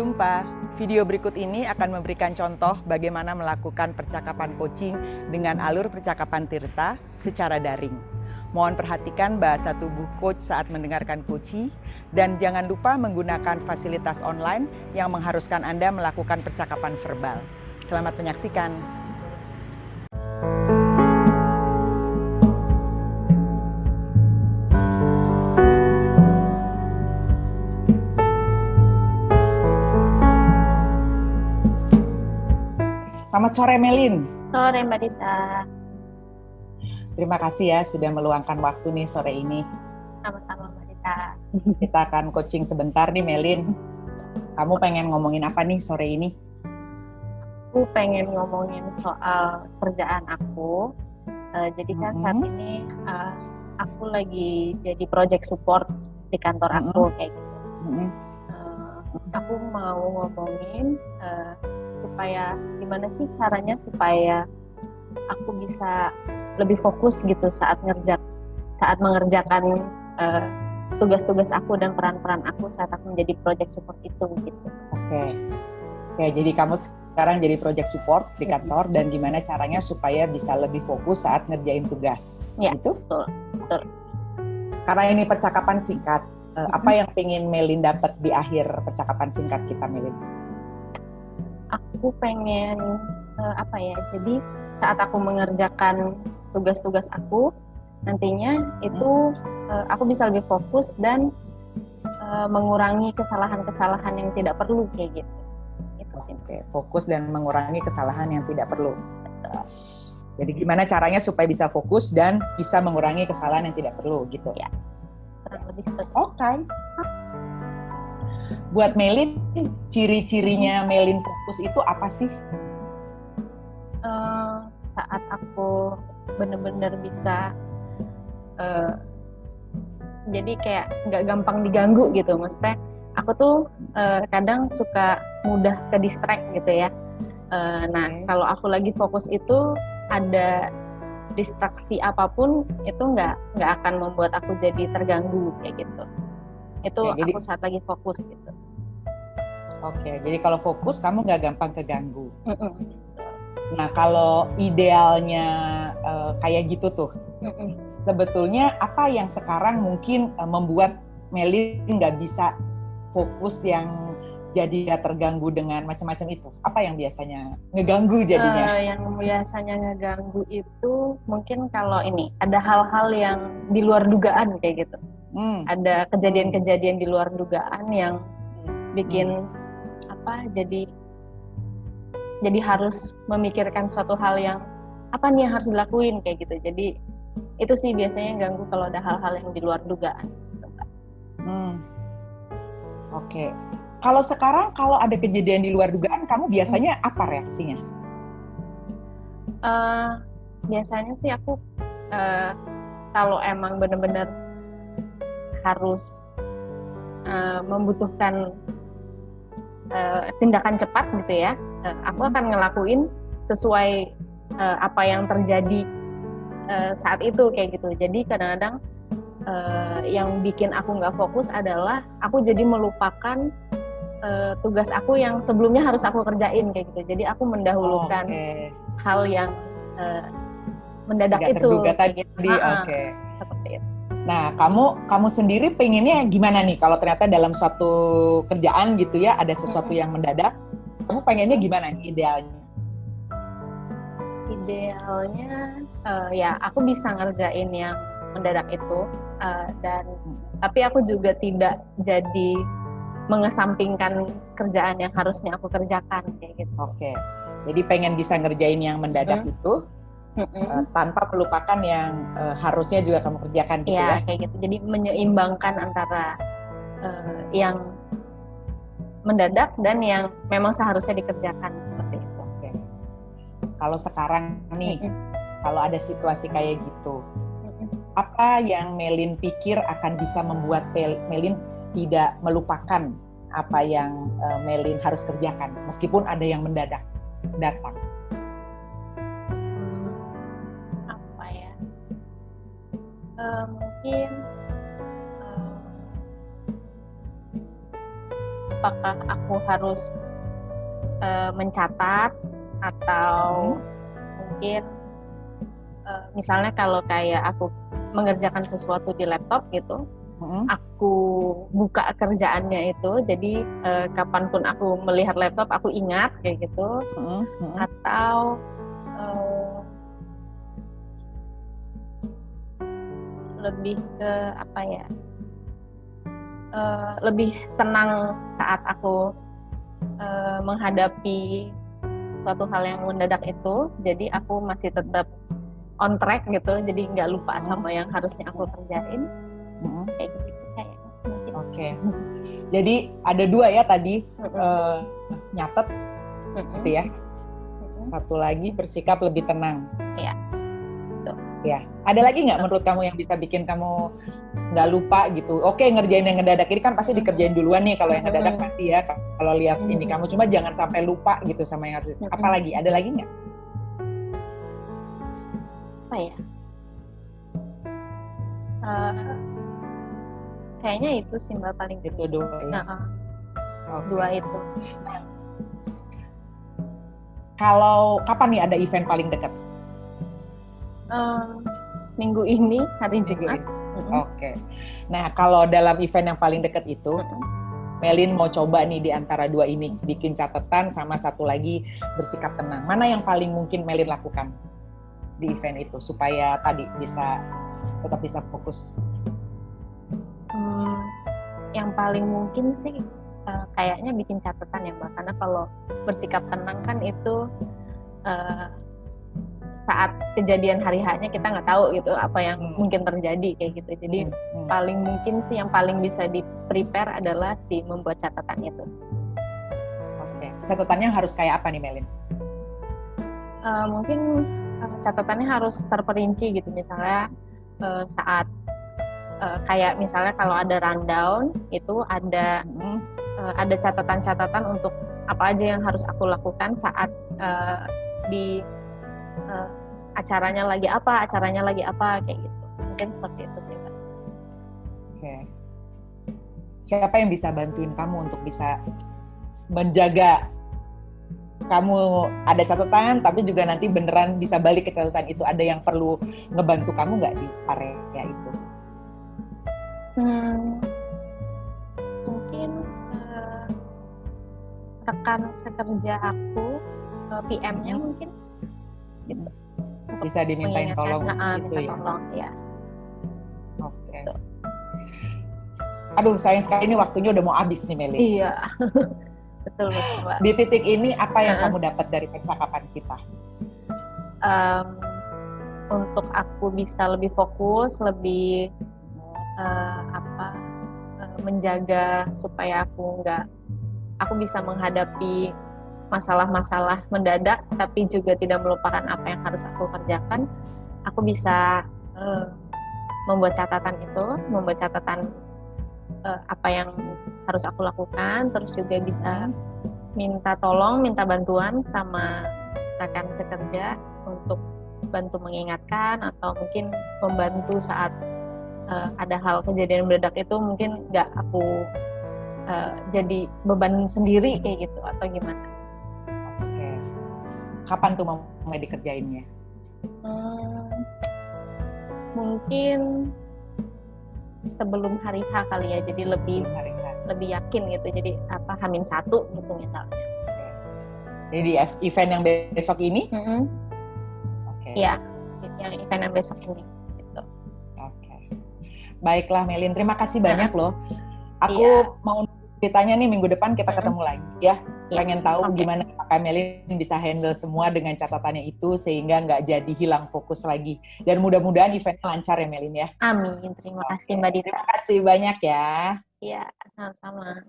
jumpa. Video berikut ini akan memberikan contoh bagaimana melakukan percakapan coaching dengan alur percakapan Tirta secara daring. Mohon perhatikan bahasa tubuh coach saat mendengarkan coaching dan jangan lupa menggunakan fasilitas online yang mengharuskan Anda melakukan percakapan verbal. Selamat menyaksikan. Selamat sore Melin. Sore Mbak Dita. Terima kasih ya sudah meluangkan waktu nih sore ini. Sama-sama Mbak Dita. Kita akan coaching sebentar nih Melin. Kamu pengen ngomongin apa nih sore ini? Aku pengen ngomongin soal kerjaan aku. Jadi kan saat ini aku lagi jadi project support di kantor aku kayak gitu. Aku mau ngomongin supaya gimana sih caranya supaya aku bisa lebih fokus gitu saat mengerjakan tugas-tugas aku dan peran-peran aku saat aku menjadi project support itu gitu. Oke, jadi kamu sekarang jadi project support di kantor dan gimana caranya supaya bisa lebih fokus saat ngerjain tugas. Ya, gitu? Betul. Karena ini percakapan singkat, apa yang pengen Melin dapat di akhir percakapan singkat kita, Melin? Aku pengen jadi saat aku mengerjakan tugas-tugas aku nantinya itu aku bisa lebih fokus dan mengurangi kesalahan-kesalahan yang tidak perlu kayak gitu. Oke, fokus dan mengurangi kesalahan yang tidak perlu. Jadi gimana caranya supaya bisa fokus dan bisa mengurangi kesalahan yang tidak perlu gitu? Ya, kurang lebih seperti itu. Oke. Buat Melin, ciri-cirinya Melin fokus itu apa sih? Saat aku benar-benar bisa jadi kayak nggak gampang diganggu gitu, maksudnya aku tuh kadang suka mudah ke distract gitu ya. Kalau aku lagi fokus itu ada distraksi apapun itu nggak akan membuat aku jadi terganggu kayak gitu. Itu aku saat lagi fokus gitu. Oke, jadi kalau fokus kamu nggak gampang keganggu. Nah, kalau idealnya kayak gitu tuh, sebetulnya apa yang sekarang mungkin membuat Melin nggak bisa fokus yang jadi nggak terganggu dengan macam-macam itu? Apa yang biasanya ngeganggu jadinya? Yang biasanya ngeganggu itu mungkin kalau ini ada hal-hal yang di luar dugaan kayak gitu. Ada kejadian-kejadian di luar dugaan yang bikin jadi harus memikirkan suatu hal yang apa nih yang harus dilakuin kayak gitu. Jadi itu sih biasanya ganggu kalau ada hal-hal yang di luar dugaan. Oke. Kalau sekarang kalau ada kejadian di luar dugaan, kamu biasanya apa reaksinya? Biasanya sih aku kalau emang benar-benar harus membutuhkan tindakan cepat gitu ya, aku akan ngelakuin sesuai apa yang terjadi saat itu kayak gitu. Jadi kadang-kadang yang bikin aku nggak fokus adalah aku jadi melupakan tugas aku yang sebelumnya harus aku kerjain kayak gitu. Jadi aku mendahulukan hal yang mendadak Nggak itu. Terduga tadi. Gitu. Seperti itu. Nah, kamu sendiri pengennya gimana nih kalau ternyata dalam suatu kerjaan gitu ya ada sesuatu yang mendadak, kamu pengennya gimana nih idealnya? Idealnya ya aku bisa ngerjain yang mendadak itu dan tapi aku juga tidak jadi mengesampingkan kerjaan yang harusnya aku kerjakan kayak gitu. Oke. Jadi pengen bisa ngerjain yang mendadak itu tanpa melupakan yang harusnya juga kamu kerjakan gitu ya? Kayak gitu. Jadi menyeimbangkan antara yang mendadak dan yang memang seharusnya dikerjakan seperti itu. Oke. Kalau sekarang nih, kalau ada situasi kayak gitu, apa yang Melin pikir akan bisa membuat Melin tidak melupakan apa yang Melin harus kerjakan, meskipun ada yang mendadak datang? Mungkin apakah aku harus mencatat atau mungkin misalnya kalau kayak aku mengerjakan sesuatu di laptop gitu, aku buka kerjaannya itu, jadi kapanpun aku melihat laptop aku ingat kayak gitu, atau lebih ke apa ya, lebih tenang saat aku menghadapi suatu hal yang mendadak itu, jadi aku masih tetap on track gitu, jadi nggak lupa sama yang harusnya aku kerjain, kayak gitu sih kayaknya. Oke. Jadi ada 2 ya tadi, nyatet, gitu ya. Satu lagi bersikap lebih tenang. Iya. Ya. Ada lagi nggak menurut kamu yang bisa bikin kamu nggak lupa gitu? Oke, ngerjain yang ngedadak ini kan pasti dikerjain duluan nih, kalau yang ngedadak pasti ya. Kalau lihat ini kamu, cuma jangan sampai lupa gitu sama yang harus. Apalagi? Ada lagi nggak? Apa ya? Kayaknya itu sih Mbak paling itu 2 ya. Dua itu. Kalau kapan nih ada event paling dekat? Minggu ini, hari Jumat. Oke. Nah, kalau dalam event yang paling dekat itu, Melin mau coba nih di antara 2 ini, bikin catatan sama satu lagi bersikap tenang. Mana yang paling mungkin Melin lakukan di event itu supaya tadi tetap bisa fokus? Yang paling mungkin sih kayaknya bikin catatan ya Mbak, karena kalau bersikap tenang kan itu saat kejadian hari H-nya kita nggak tahu gitu apa yang mungkin terjadi kayak gitu. Jadi paling mungkin sih yang paling bisa di-prepare adalah si membuat catatan itu. Oke. Catatannya harus kayak apa nih Melin? Mungkin catatannya harus terperinci gitu, misalnya saat kayak misalnya kalau ada rundown itu ada catatan-catatan untuk apa aja yang harus aku lakukan saat di acaranya lagi apa kayak gitu. Mungkin seperti itu sih Mbak. Oke. Siapa yang bisa bantuin kamu untuk bisa menjaga kamu ada catatan tapi juga nanti beneran bisa balik ke catatan itu? Ada yang perlu ngebantu kamu nggak di area itu? Mungkin rekan sekerja aku, PM-nya mungkin gitu. Bisa dimintain tolong gitu ya. Tolong, ya. Oke. Aduh, sayang sekali ini waktunya udah mau habis nih Meli. Iya. betul Mbak. Di titik ini apa yang kamu dapat dari percakapan kita? Untuk aku bisa lebih fokus, lebih menjaga supaya aku bisa menghadapi masalah-masalah mendadak, tapi juga tidak melupakan apa yang harus aku kerjakan. Aku bisa membuat catatan apa yang harus aku lakukan, terus juga bisa minta bantuan sama rekan sekerja untuk bantu mengingatkan, atau mungkin membantu saat ada hal kejadian mendadak itu mungkin nggak aku jadi beban sendiri kayak gitu, atau gimana. Oke. Kapan tuh mulai dikerjainnya? Mungkin sebelum hari H kali ya, jadi lebih yakin gitu, jadi H-1 gitu misalnya. Jadi di event yang besok ini? Iya, yang event yang besok ini gitu. Oke. Baiklah Melin, terima kasih banyak loh. Aku mau ceritanya nih minggu depan kita ketemu lagi ya. Pengen tahu gimana Kak Melin bisa handle semua dengan catatannya itu sehingga nggak jadi hilang fokus lagi. Dan mudah-mudahan eventnya lancar ya Melin ya. Amin. Terima kasih Mbak Dita. Terima kasih banyak ya. Iya, sama-sama.